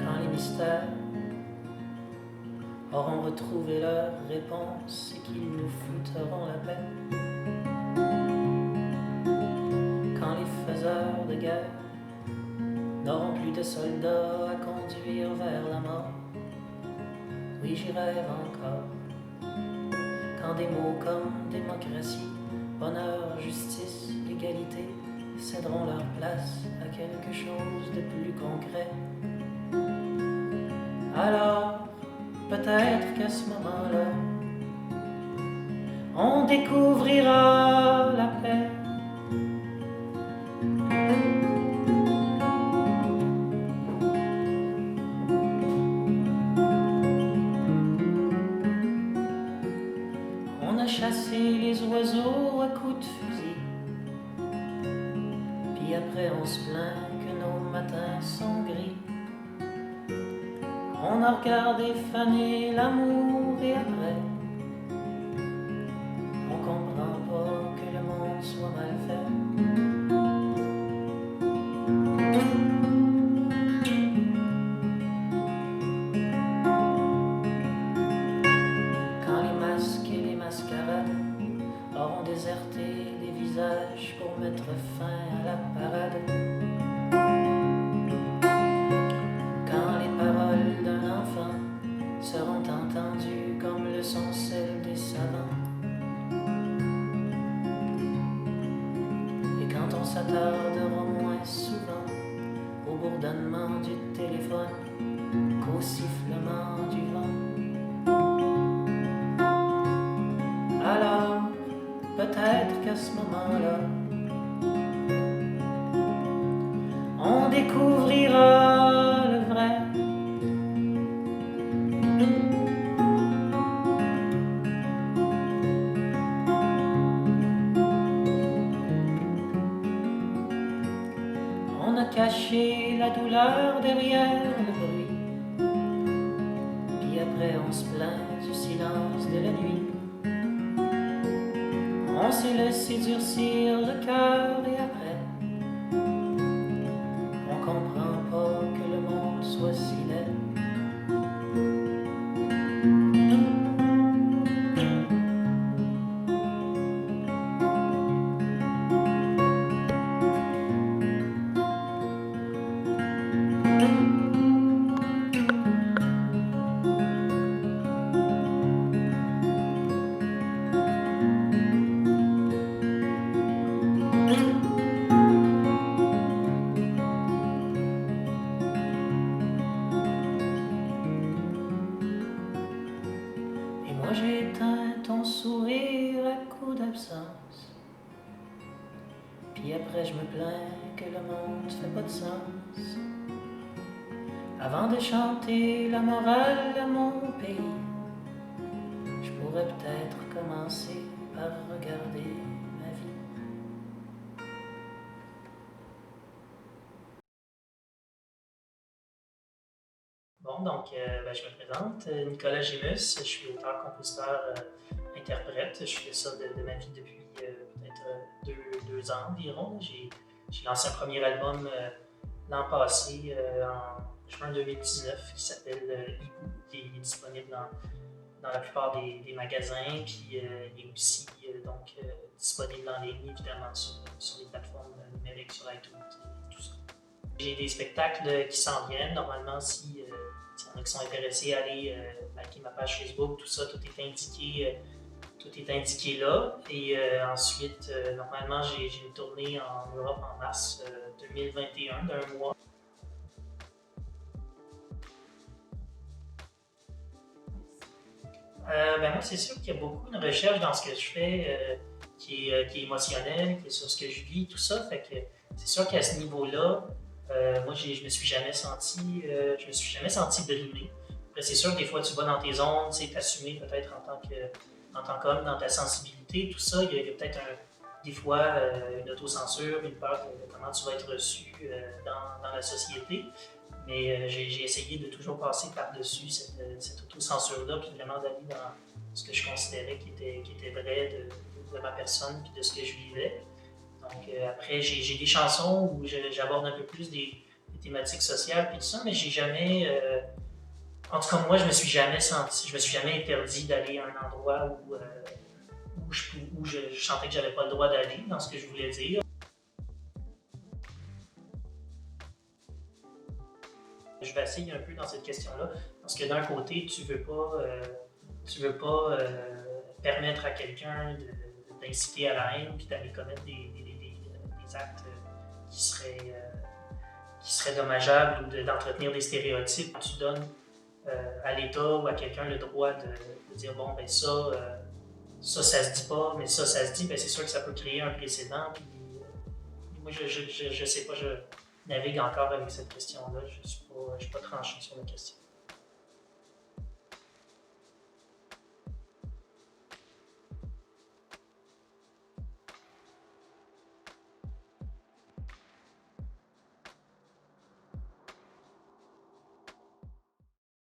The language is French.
Quand les mystères auront retrouvé leur réponse et qu'ils nous fouteront la paix. Quand les faiseurs de guerre n'auront plus de soldats à conduire vers la mort. Oui, j'y rêve encore. Quand des mots comme démocratie, honneur, justice, égalité céderont leur place à quelque chose de plus concret. Alors, peut-être qu'à ce moment-là, on découvrira la paix. On a chassé les oiseaux à coups de fusil, puis après on se plaint que nos matins sont gris. On a regardé faner l'amour et après on comprend pas que le monde soit mal fait. Quand les masques et les mascarades auront déserté les visages pour mettre fin à la parade. Quand les paroles d'un enfant seront entendues comme le sont celles des savants. Et quand on s'attardera moins souvent au bourdonnement du téléphone qu'au sifflement du vent. Alors, peut-être qu'à ce moment-là, on découvrira le vrai. On a caché la douleur derrière le bruit, puis après on se plaint du silence de la nuit. On s'est laissé durcir le cœur et après on comprend pas que le monde soit si laid. Et moi j'ai éteint ton sourire à coup d'absence. Puis après je me plains que le monde fait pas de sens. Avant de chanter la morale à mon pays, je pourrais peut-être commencer par regarder ma vie. Bon, donc je me présente, Nicolas Gémus, je suis auteur, compositeur, interprète. Je fais ça de ma vie depuis peut-être 2 ans environ. J'ai lancé un premier album l'an passé, en juin 2019, qui s'appelle Hibou, qui est disponible dans la plupart des magasins, puis il est aussi disponible en ligne, évidemment, sur les plateformes numériques, sur iTunes et tout ça. J'ai des spectacles qui s'en viennent. Normalement, s'il y en a qui sont intéressés à aller liker ma page Facebook, tout ça, tout est indiqué là. Et ensuite, normalement, j'ai une tournée en Europe en mars 2021 d'un mois. Moi, c'est sûr qu'il y a beaucoup de recherche dans ce que je fais qui est émotionnelle, qui est sur ce que je vis, tout ça. Fait que c'est sûr qu'à ce niveau-là, moi, je me suis jamais senti brimé. Après, c'est sûr que des fois, tu vas dans tes zones, tu sais, t'assumer peut-être en tant qu'homme, dans ta sensibilité, tout ça. Il y a peut-être des fois une autocensure, une peur de comment tu vas être reçu dans la société. Mais j'ai essayé de toujours passer par-dessus cette autocensure-là, puis vraiment d'aller dans ce que je considérais qui était vrai de ma personne, puis de ce que je vivais. Donc après, j'ai des chansons où j'aborde un peu plus des thématiques sociales, puis tout ça, mais j'ai jamais... en tout cas, moi, je me suis jamais interdit d'aller à un endroit où je sentais que j'avais pas le droit d'aller dans ce que je voulais dire. Je vacille un peu dans cette question-là, parce que d'un côté, tu veux pas permettre à quelqu'un d'inciter à la haine puis d'aller commettre des actes qui seraient dommageables ou d'entretenir des stéréotypes. Tu donnes à l'État ou à quelqu'un le droit de dire bon, ben ça se dit pas, mais ça se dit, ben c'est sûr que ça peut créer un précédent. Puis, moi, je sais pas, je navigue encore avec cette question-là. Je suis pas tranché sur la question.